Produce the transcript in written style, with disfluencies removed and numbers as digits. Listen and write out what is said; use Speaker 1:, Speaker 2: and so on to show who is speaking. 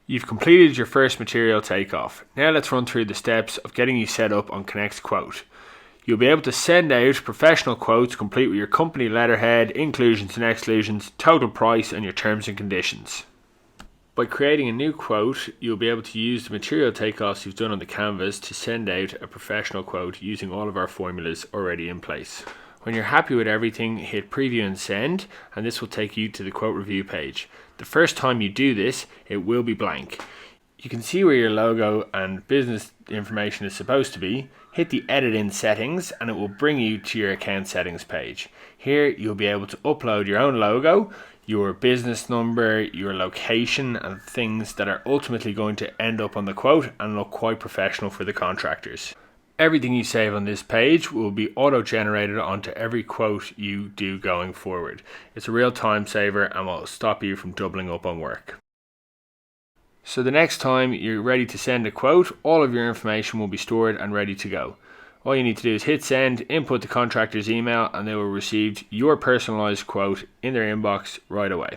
Speaker 1: You've completed your first material takeoff. Now let's run through the steps of getting you set up on ConX Quote. You'll be able to send out professional quotes complete with your company letterhead, inclusions and exclusions, total price and your terms and conditions. By creating a new quote, you'll be able to use the material takeoffs you've done on the canvas to send out a professional quote using all of our formulas already in place. When you're happy with everything, hit preview and send, and this will take you to the quote review page. The first time you do this, it will be blank. You can see where your logo and business information is supposed to be. Hit the edit in settings and it will bring you to your account settings page. Here you'll be able to upload your own logo, your business number, your location and things that are ultimately going to end up on the quote and look quite professional for the contractors. Everything you save on this page will be auto-generated onto every quote you do going forward. It's a real time saver and will stop you from doubling up on work. So the next time you're ready to send a quote, all of your information will be stored and ready to go. All you need to do is hit send, input the contractor's email, and they will receive your personalized quote in their inbox right away.